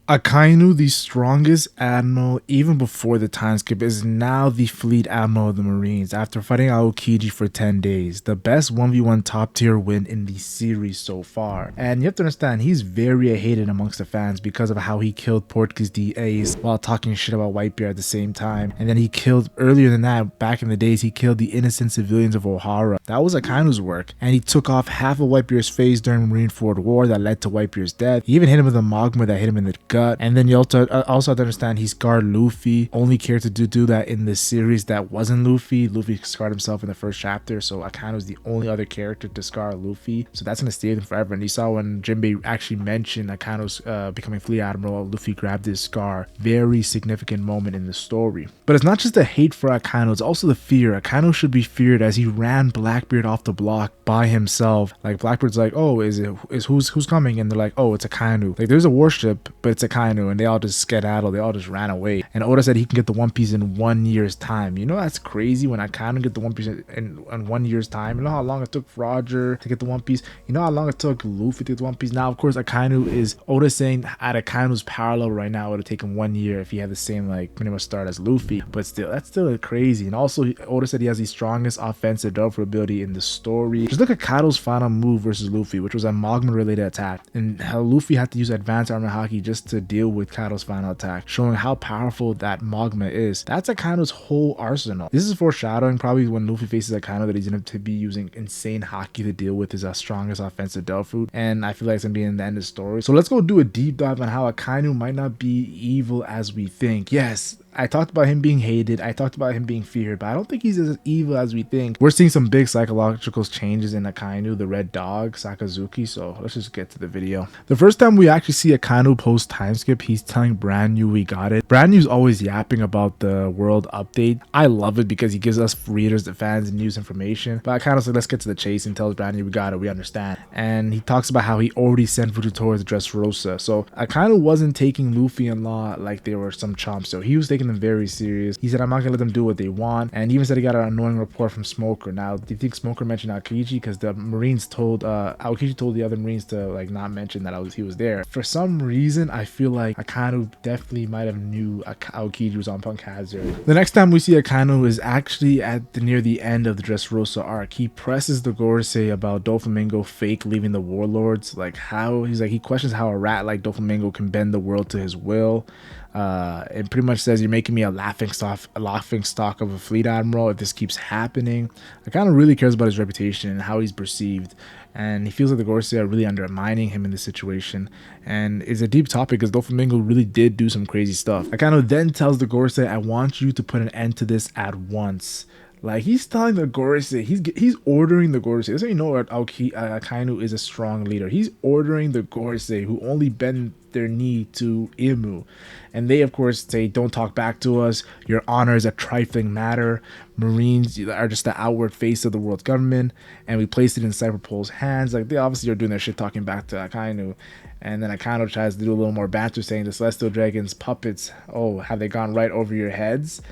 Akainu, the strongest admiral even before the time skip, is now the fleet admiral of the Marines after fighting Aokiji for 10 days. The best 1v1 top tier win in the series so far. And you have to understand, he's very hated amongst the fans because of how he killed Portgas DAs while talking shit about Whitebeard at the same time. And then he killed, earlier than that, back in the days, he killed the innocent civilians of Ohara. That was Akainu's work. And he took off half of Whitebeard's face during Marine Ford War that led to Whitebeard's death. He even hit him with a magma that hit him in the gut. And then you also have to understand he scarred Luffy. Only character to do that in this series that wasn't Luffy. Luffy scarred himself in the first chapter, so Akainu was the only other character to scar Luffy. So that's gonna stay with him forever. And you saw when Jinbei actually mentioned Akainu's becoming Fleet Admiral, Luffy grabbed his scar. Very significant moment in the story. But it's not just the hate for Akainu, it's also the fear. Akainu should be feared as he ran Blackbeard off the block by himself. Like Blackbeard's like, oh, who's coming? And they're like, oh, it's Akainu. Like there's a warship, but it's Akainu, and they all just skedaddle, they all just ran away. And Oda said he can get the One Piece in 1 year's time. You know that's crazy when Akainu get the One Piece in 1 year's time. You know how long it took Roger to get the One Piece? You know how long it took Luffy to get the One Piece? Now, of course, Akainu is, Oda saying at Akainu's power level right now, it would have taken 1 year if he had the same, like, pretty much start as Luffy. But still, that's still crazy. And also, Oda said he has the strongest offensive Delphi ability in the story. Just look at Kaido's final move versus Luffy, which was a Magma-related attack. And how Luffy had to use advanced armor haki just to deal with Kaido's final attack, showing how powerful that magma is. That's Akainu's whole arsenal. This is foreshadowing probably when Luffy faces Akainu that he's going to be using insane haki to deal with his strongest offensive Delphi. And I feel like it's going to be in the end of the story. So let's go do a deep dive on how Akainu might not be evil as we think. Yes, I talked about him being hated, I talked about him being feared, but I don't think he's as evil as we think. We're seeing some big psychological changes in Akainu, the red dog, Sakazuki, so let's just get to the video. The first time we actually see Akainu post time skip, he's telling Brand New we got it. Brand New's always yapping about the world update. I love it because he gives us readers, the fans, news information, but Akainu's like, let's get to the chase, and tells Brand New we got it, we understand. And he talks about how he already sent Fujitora to Dressrosa, so Akainu wasn't taking Luffy and Law like they were some chumps, so he was taking them very serious. He said, I'm not gonna let them do what they want, and he even said he got an annoying report from Smoker. Now, do you think Smoker mentioned Aokiji? Because the Marines told Aokiji told the other Marines to like not mention that he was there. For some reason, I feel like Akainu definitely might have knew Aokiji was on Punk Hazard. The next time we see Akainu is actually at near the end of the Dressrosa arc. He presses the gorosei about Doflamingo fake leaving the warlords. Like how he questions how a rat like Doflamingo can bend the world to his will. It pretty much says you're making me a laughing stock of a fleet admiral if this keeps happening. Akainu really cares about his reputation and how he's perceived, and he feels like the gorosei are really undermining him in this situation. And it's a deep topic because Doflamingo really did do some crazy stuff. Akainu then tells the gorosei, I want you to put an end to this at once. Like he's telling the gorosei, he's ordering the gorosei. That's how you know what Akainu is a strong leader. He's ordering the gorosei who only bend their knee to Imu, and they of course say, don't talk back to us, your honor is a trifling matter, Marines are just the outward face of the world government, and we placed it in Cyberpole's hands. Like they obviously are doing their shit talking back to Akainu. And then Akainu tries to do a little more banter, saying the Celestial Dragon's puppets, oh, have they gone right over your heads?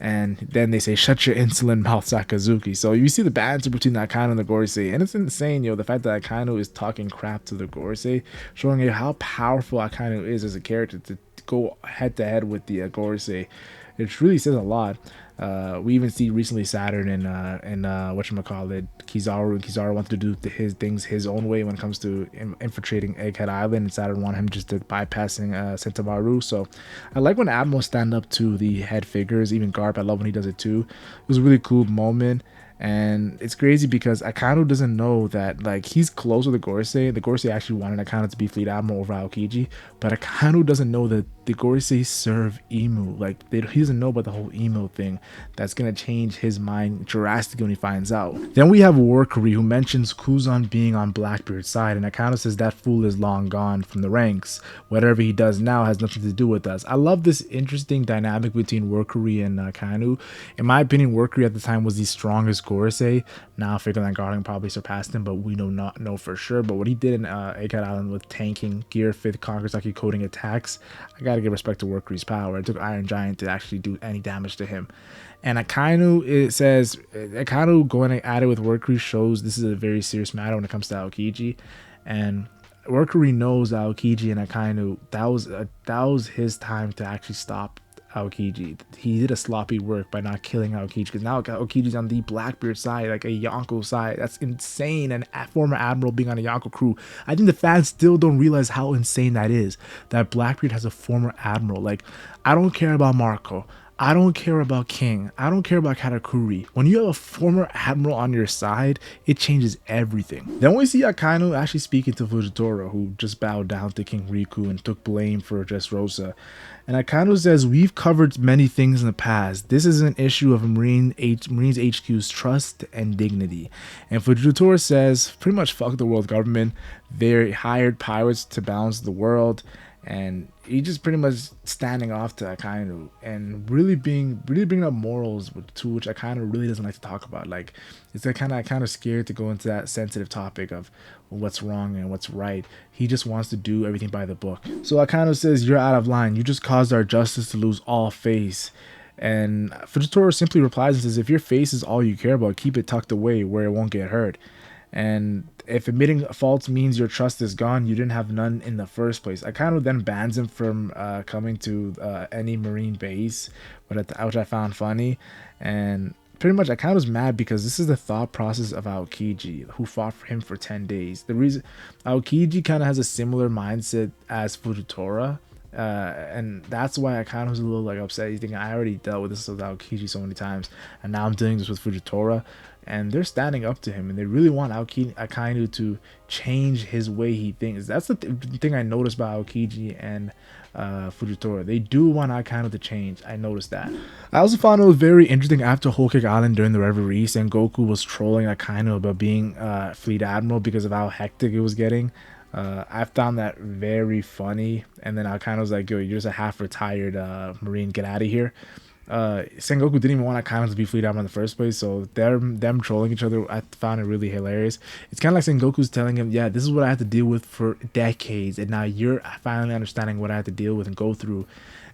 And then they say, shut your insolent mouth, Sakazuki. So you see the banter between Akainu and the gorosei, and it's insane, the fact that Akainu is talking crap to the gorosei, showing you how powerful Akainu is as a character to go head to head with the gorosei. It really says a lot. We even see recently Saturn and whatchamacallit, Kizaru. And Kizaru wanted to do his things his own way when it comes to infiltrating Egghead Island, and Saturn wanted him just to bypassing Sentamaru. So I like when admirals stand up to the head figures, even Garp. I love when he does it too. It was a really cool moment. And it's crazy because Akainu doesn't know that like he's close with the gorosei. The gorosei actually wanted Akainu to be fleet admiral over Aokiji, but Akainu doesn't know that the gorosei serve Imu. Like he doesn't know about the whole Imu thing that's gonna change his mind drastically when he finds out. Then we have Workery, who mentions Kuzan being on Blackbeard's side, and Akainu says that fool is long gone from the ranks. Whatever he does now has nothing to do with us. I love this interesting dynamic between Workery and Akainu. In my opinion, Workery at the time was the strongest gorosei. Now figuring that Garling probably surpassed him, but we not know for sure. But what he did in Egghead Island with tanking, gear 5th, Kongasaki coding attacks, I gotta give respect to Workery's power. It took Iron Giant to actually do any damage to him. And Akainu, it says, Akainu going at it with Workery shows this is a very serious matter when it comes to Aokiji. And Mercury knows Aokiji and Akainu. That was his time to actually stop Aokiji. He did a sloppy work by not killing Aokiji, because now Aokiji's on the Blackbeard side, like a Yonko side. That's insane. And a former admiral being on a Yonko crew. I think the fans still don't realize how insane that is. That Blackbeard has a former admiral. Like, I don't care about Marco. I don't care about King. I don't care about Katakuri. When you have a former admiral on your side, it changes everything. Then we see Akainu actually speaking to Fujitora, who just bowed down to King Riku and took blame for Dressrosa. And Akainu says, we've covered many things in the past. This is an issue of Marines HQ's trust and dignity. And Fujitora says, pretty much fuck the world government. They hired pirates to balance the world. And he just pretty much standing off to Akainu and really bringing up morals, to which Akainu really doesn't like to talk about. Like, it's like kind of scared to go into that sensitive topic of what's wrong and what's right. He just wants to do everything by the book. So Akainu says, you're out of line. You just caused our justice to lose all face. And Fujitora simply replies and says, if your face is all you care about, keep it tucked away where it won't get hurt. And if admitting faults means your trust is gone, you didn't have none in the first place. Akainu then bans him from coming to any marine base, which I found funny. And pretty much Akainu's mad because this is the thought process of Aokiji, who fought for him for 10 days. The reason Aokiji kind of has a similar mindset as Fujitora. And that's why Akainu's a little like upset. He's thinking, I already dealt with this with Aokiji so many times, and now I'm doing this with Fujitora. And they're standing up to him, and they really want Akainu to change his way he thinks. That's the thing I noticed about Aokiji and Fujitora. They do want Akainu to change. I noticed that. I also found it was very interesting after Whole Cake Island during the Reverie, and Goku was trolling Akainu about being Fleet Admiral because of how hectic it was getting. I found that very funny. And then Akainu was like, yo, you're just a half-retired Marine. Get out of here. Sengoku didn't even want Akainu to be Fleet Admiral in the first place, so them trolling each other, I found it really hilarious. It's kind of like Sengoku's telling him, yeah, this is what I had to deal with for decades, and now you're finally understanding what I had to deal with and go through.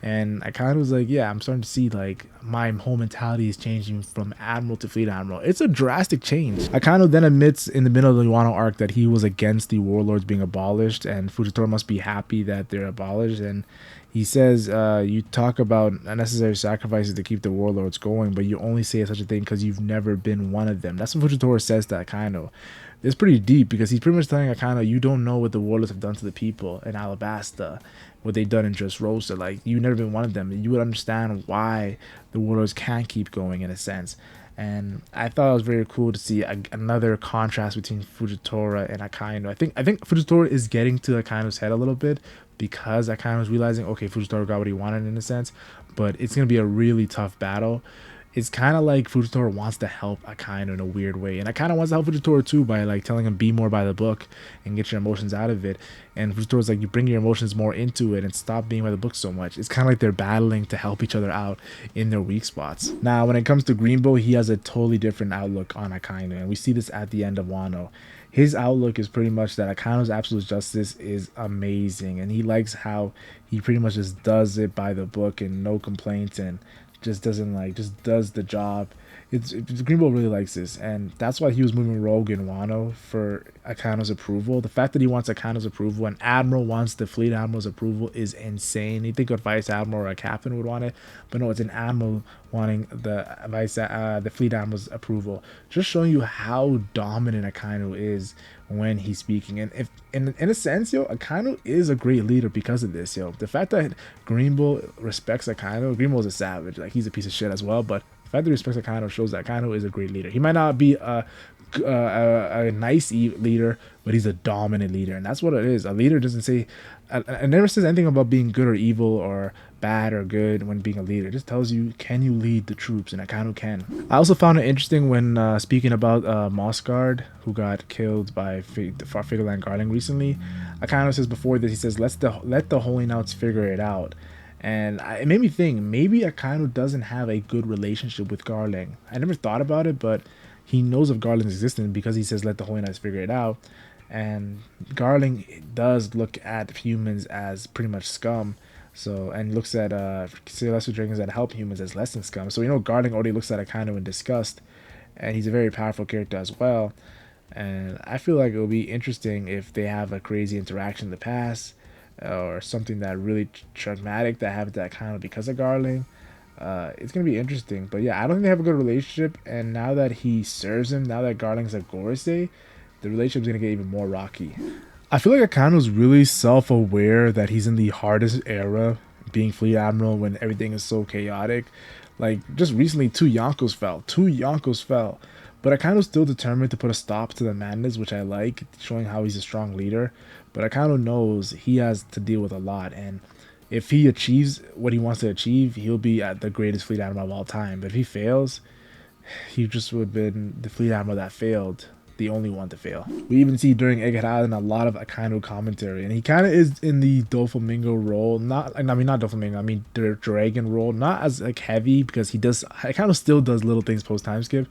And Akainu was like, yeah, I'm starting to see like my whole mentality is changing from Admiral to Fleet Admiral. It's a drastic change. Akainu then admits in the middle of the Wano arc that he was against the warlords being abolished, and Fujitora must be happy that they're abolished. And he says, you talk about unnecessary sacrifices to keep the warlords going, but you only say such a thing because you've never been one of them. That's what Fujitora says to Akainu. It's pretty deep because he's pretty much telling Akainu, you don't know what the warlords have done to the people in Alabasta, what they've done in Dressrosa. Like, you've never been one of them, and you would understand why the warlords can't keep going in a sense. And I thought it was very cool to see another contrast between Fujitora and Akainu. I think Fujitora is getting to Akainu's head a little bit because Akainu is realizing, okay, Fujitora got what he wanted in a sense, but it's going to be a really tough battle. It's kind of like Fujitora wants to help Akainu in a weird way, and Akainu wants to help Fujitora too by like telling him be more by the book and get your emotions out of it. And Fujitora's like, you bring your emotions more into it and stop being by the book so much. It's kind of like they're battling to help each other out in their weak spots. Now, when it comes to Greenbow, he has a totally different outlook on Akainu, and we see this at the end of Wano. His outlook is pretty much that Akainu's absolute justice is amazing, and he likes how he pretty much just does it by the book and no complaints, and just does the job. Greenbow really likes this, and that's why he was moving rogue in Wano for Akainu's approval. The fact that he wants Akainu's approval and Admiral wants the Fleet Admiral's approval is insane. You think a Vice Admiral or a Captain would want it, but no, it's an Admiral wanting the Fleet Admiral's approval. Just showing you how dominant Akainu is when he's speaking. And if in a sense, yo, Akainu is a great leader because of this, yo. The fact that Greenbow respects Akainu, Greenbow is a savage, like he's a piece of shit as well, but the fact that he respects Akainu shows that Akainu is a great leader. He might not be a nice leader, but he's a dominant leader, and that's what it is. A leader doesn't say, it never says anything about being good or evil or bad or good when being a leader. It just tells you, can you lead the troops, and Akainu can. I also found it interesting when speaking about Mossguard, who got killed by Figureland Garling recently. Akainu says before this, he says, let the Holy Knights figure it out. And it made me think, maybe Akainu doesn't have a good relationship with Garling. I never thought about it, but he knows of Garling's existence because he says, let the Holy Knights figure it out. And Garling does look at humans as pretty much scum. So, and looks at celestial dragons that help humans as less than scum. So, you know, Garling already looks at Akainu in disgust. And he's a very powerful character as well. And I feel like it'll be interesting if they have a crazy interaction in the past, or something that really traumatic that happened to Akainu because of Garling. It's gonna be interesting, but yeah, I don't think they have a good relationship. And now that he serves him, now that Garling's a gorosei, the relationship's gonna get even more rocky. I feel like Akaino's really self-aware that he's in the hardest era, being Fleet Admiral when everything is so chaotic. Like just recently, two Yonkos fell. Two Yonkos fell. But Akaino's still determined to put a stop to the madness, which I like, showing how he's a strong leader. But Akainu knows he has to deal with a lot, and if he achieves what he wants to achieve, he'll be at the greatest Fleet Admiral of all time. But if he fails, he just would have been the Fleet Admiral that failed, the only one to fail. We even see during Egghead Island a lot of Akainu commentary, and he kind of is in the Doflamingo role. Not, I mean, not Doflamingo. I mean the dragon role. Not as like heavy because he does. Akainu still does little things post time skip,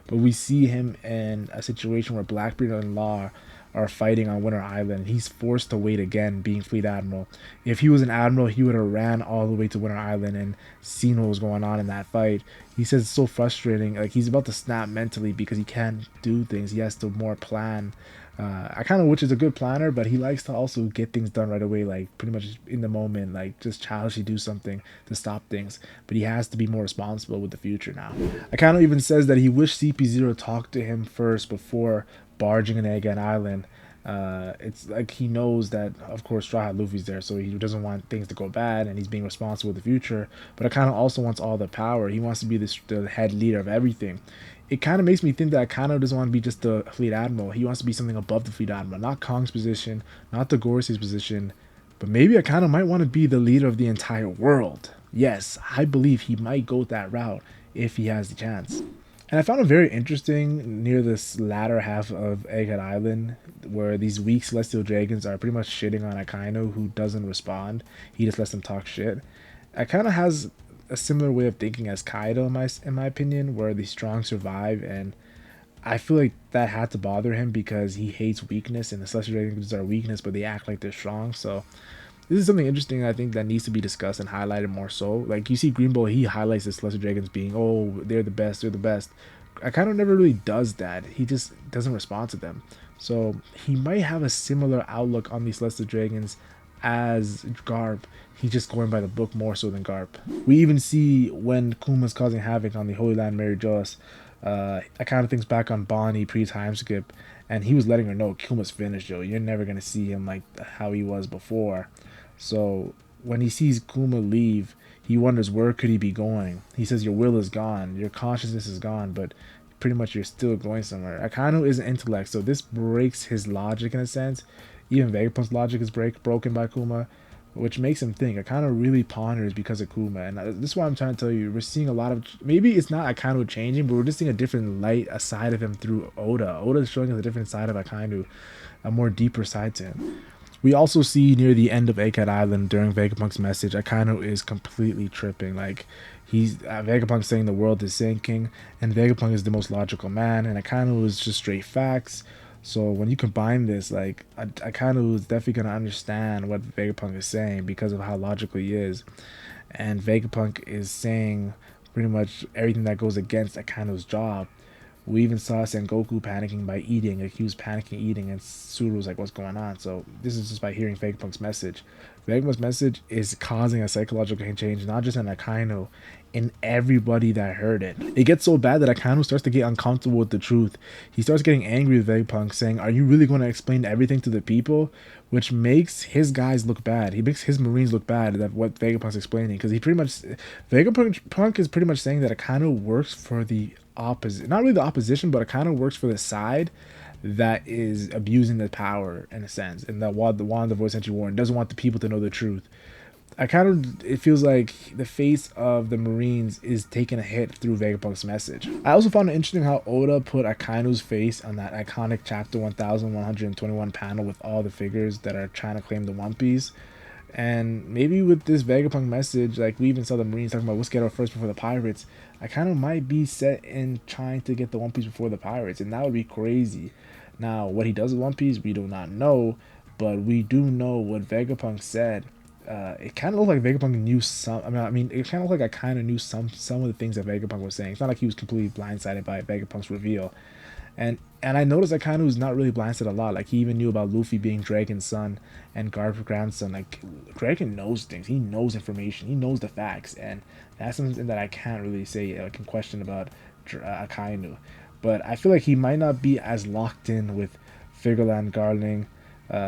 but we see him in a situation where Blackbeard and Law are fighting on Winter Island. He's forced to wait again, being Fleet Admiral. If he was an Admiral, he would have ran all the way to Winter Island and seen what was going on in that fight. He says it's so frustrating. Like he's about to snap mentally because he can't do things. He has to more plan. I kind of, which is a good planner, but he likes to also get things done right away, like pretty much in the moment, like just childishly do something to stop things. But he has to be more responsible with the future now. I kind of even says that he wished CP0 talked to him first before barging in Egghead Island. It's like he knows that, of course, Straw Hat Luffy's there, so he doesn't want things to go bad, and he's being responsible with the future. But I kind of also wants all the power. He wants to be the head leader of everything. It kind of makes me think that Akainu doesn't want to be just the Fleet Admiral. He wants to be something above the Fleet Admiral, not Kong's position, not the Gorosei's position, but maybe Akainu might want to be the leader of the entire world. Yes, I believe he might go that route if he has the chance. And I found it very interesting near this latter half of Egghead Island, where these weak celestial dragons are pretty much shitting on Akainu, who doesn't respond. He just lets them talk shit. Akainu has a similar way of thinking as Kaido, in my opinion, where the strong survive, and I feel like that had to bother him because he hates weakness, and the celestial dragons are weakness, but they act like they're strong. So this is something interesting I think that needs to be discussed and highlighted more so. Like you see Green Bull, he highlights the Celestial Dragons being, oh, they're the best, they're the best. I kind of never really does that. He just doesn't respond to them. So he might have a similar outlook on these Celestial Dragons as Garp. He's just going by the book more so than Garp. We even see when Kuma's causing havoc on the Holy Land Mary Joss, I kind of thinks back on Bonnie pre-time skip, and he was letting her know Kuma's finished, Joe. You're never going to see him like how he was before. So when he sees Kuma leave, he wonders where could he be going. He says your will is gone, your consciousness is gone, but pretty much you're still going somewhere. Akainu is an intellect, so this breaks his logic in a sense. Even Vegapunk's logic is broken by Kuma, which makes him think. Akainu really ponders because of Kuma, and this is why I'm trying to tell you. We're seeing a lot of, maybe it's not Akainu changing, but we're just seeing a different light, a side of him through Oda. Oda is showing us a different side of Akainu, a more deeper side to him. We also see near the end of Egghead Island during Vegapunk's message, Akainu is completely tripping. Like he's Vegapunk saying the world is sinking, and Vegapunk is the most logical man, and Akainu is just straight facts. So when you combine this, like Akainu is definitely gonna understand what Vegapunk is saying because of how logical he is, and Vegapunk is saying pretty much everything that goes against Akainu's job. We even saw Sengoku panicking by eating. Like he was panicking eating, and Suru was like, what's going on? So this is just by hearing Vegapunk's message. Vegapunk's message is causing a psychological change, not just in Akainu, in everybody that heard it. It gets so bad that Akainu starts to get uncomfortable with the truth. He starts getting angry with Vegapunk, saying, are you really going to explain everything to the people? Which makes his guys look bad. He makes his Marines look bad at what Vegapunk's explaining, because he pretty much, Vegapunk is pretty much saying that Akainu works for the opposite, not really the opposition, but it kind of works for the side that is abusing the power in a sense, and that wanted the voice entry war and doesn't want the people to know the truth. It feels like the face of the Marines is taking a hit through Vegapunk's message. I also found it interesting how Oda put Akainu's face on that iconic chapter 1121 panel with all the figures that are trying to claim the One Piece. And maybe with this Vegapunk message, like we even saw the Marines talking about let's get our first before the pirates, I kind of might be set in trying to get the One Piece before the pirates, and that would be crazy. Now, what he does with One Piece, we do not know, but we do know what Vegapunk said it kind of looked like Vegapunk knew some. I mean, it kind of looked like I kind of knew some of the things that Vegapunk was saying. It's not like he was completely blindsided by Vegapunk's reveal, and I noticed that Akainu was not really blindsided a lot. Like he even knew about Luffy being Dragon's son and Garp's grandson. Like Dragon knows things. He knows information. He knows the facts, and that's something that I can't really say. I can question about Akainu, but I feel like he might not be as locked in with Figureland Garling,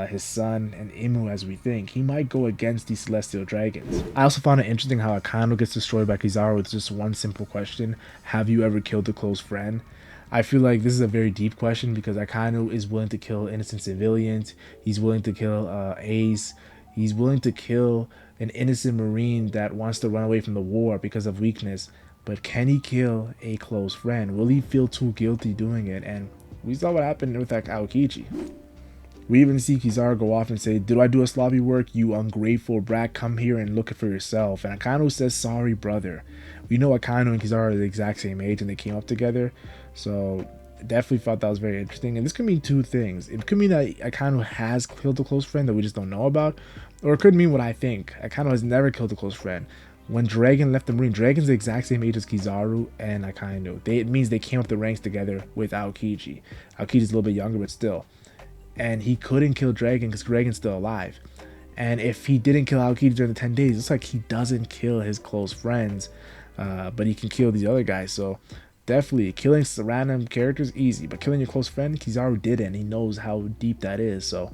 his son, and Imu as we think. He might go against these celestial dragons. I also found it interesting how Akainu gets destroyed by Kizaru with just one simple question: have you ever killed a close friend? I feel like this is a very deep question because Akainu is willing to kill innocent civilians. He's willing to kill Ace. He's willing to kill an innocent Marine that wants to run away from the war because of weakness. But can he kill a close friend? Will he feel too guilty doing it? And we saw what happened with that Aokiji. We even see Kizaru go off and say, "Did I do a sloppy work? You ungrateful brat, come here and look it for yourself." And Akainu says, "Sorry, brother." We know Akainu and Kizaru are the exact same age and they came up together. So definitely thought that was very interesting. And this could mean two things. It could mean that Akainu has killed a close friend that we just don't know about. Or it could mean what I think. Akainu has never killed a close friend. When Dragon left the Marine, Dragon's the exact same age as Kizaru and Akainu. It means they came up the ranks together with Aokiji. Aokiji's a little bit younger, but still. And he couldn't kill Dragon because Dragon's still alive. And if he didn't kill Aokiji during the 10 days, it's like he doesn't kill his close friends, but he can kill these other guys. So definitely killing random characters easy, but killing your close friend, Kizaru didn't. He knows how deep that is. So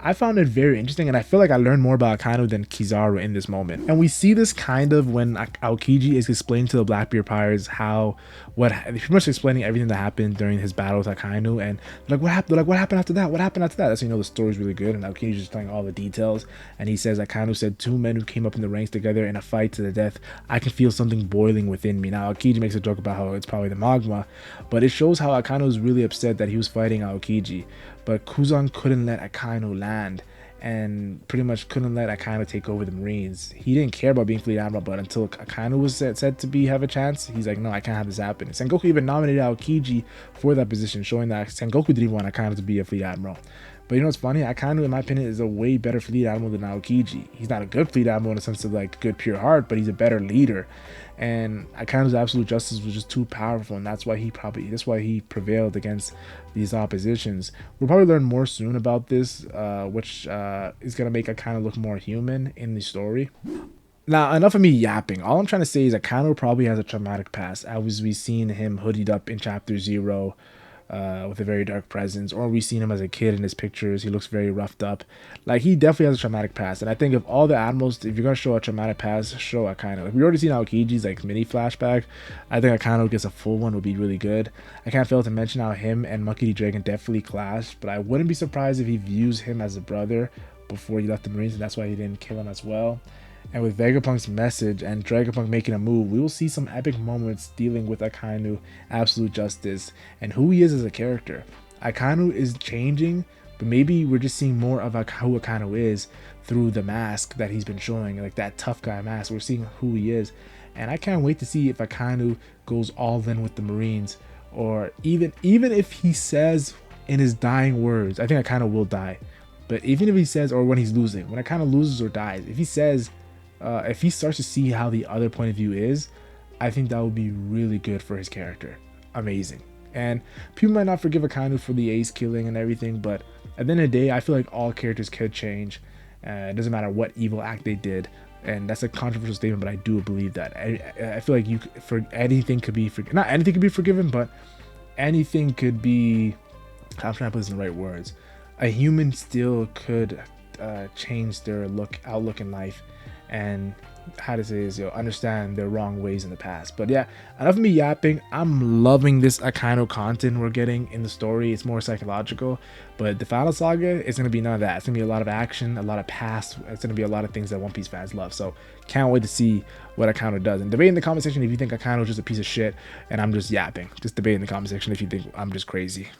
I found it very interesting, and I feel like I learned more about Akainu than Kizaru in this moment. And we see this kind of when Aokiji is explaining to the Blackbeard pirates pretty much explaining everything that happened during his battle with Akainu, and what happened after that? What happened after that? That's when you know the story's really good, and Aokiji is just telling all the details. And he says Akainu said, "Two men who came up in the ranks together in a fight to the death. I can feel something boiling within me." Now Aokiji makes a joke about how it's probably the magma, but it shows how Akainu was really upset that he was fighting Aokiji. But Kuzan couldn't let Akainu land and pretty much couldn't let Akainu take over the Marines. He didn't care about being Fleet Admiral, but until Akainu was said to have a chance, he's like, no, I can't have this happen. And Sengoku even nominated Aokiji for that position, showing that Sengoku didn't want Akainu to be a Fleet Admiral. But you know what's funny? Akainu, in my opinion, is a way better Fleet Admiral than Aokiji. He's not a good Fleet Admiral in the sense of like good pure heart, but he's a better leader. And Akainu's absolute justice was just too powerful, and that's why he prevailed against these oppositions. We'll probably learn more soon about this, which is gonna make Akainu look more human in the story. Now, enough of me yapping. All I'm trying to say is Akainu probably has a traumatic past, as we've seen him hoodied up in Chapter 0. With a very dark presence, or we've seen him as a kid in his pictures. He looks very roughed up. Like, he definitely has a traumatic past, and I think of all the admirals, if you're gonna show a traumatic past, show Akainu. Like, we already seen Aokiji's like mini flashback. I think Akainu gets a full one would be really good. I can't fail to mention how him and Monkey D. Dragon definitely clashed, but I wouldn't be surprised if he views him as a brother before he left the Marines, and that's why he didn't kill him as well. And with Vegapunk's message and Dragapunk making a move, we will see some epic moments dealing with Akainu, absolute justice, and who he is as a character. Akainu is changing, but maybe we're just seeing more of who Akainu is through the mask that he's been showing, like that tough guy mask. We're seeing who he is, and I can't wait to see if Akainu goes all in with the Marines, or even if he says in his dying words, I think Akainu will die, but even if he says, or when he's losing, when Akainu loses or dies, if he says, if he starts to see how the other point of view is, I think that would be really good for his character. Amazing. And people might not forgive Akainu for the Ace killing and everything, but at the end of the day, I feel like all characters could change. It doesn't matter what evil act they did. And that's a controversial statement, but I do believe that. I feel like anything could be forgiven. Not anything could be forgiven, but anything could be, I'm trying to put this in the right words. A human still could change their outlook in life, and how to say is, understand their wrong ways in the past. But yeah, enough of me yapping. I'm loving this Akainu content we're getting in the story. It's more psychological, but the final saga is going to be none of that. It's going to be a lot of action, a lot of past. It's going to be a lot of things that One Piece fans love. So can't wait to see what Akainu does. And debate in the comment section if you think Akainu is just a piece of shit and I'm just yapping. Just debate in the comment section if you think I'm just crazy.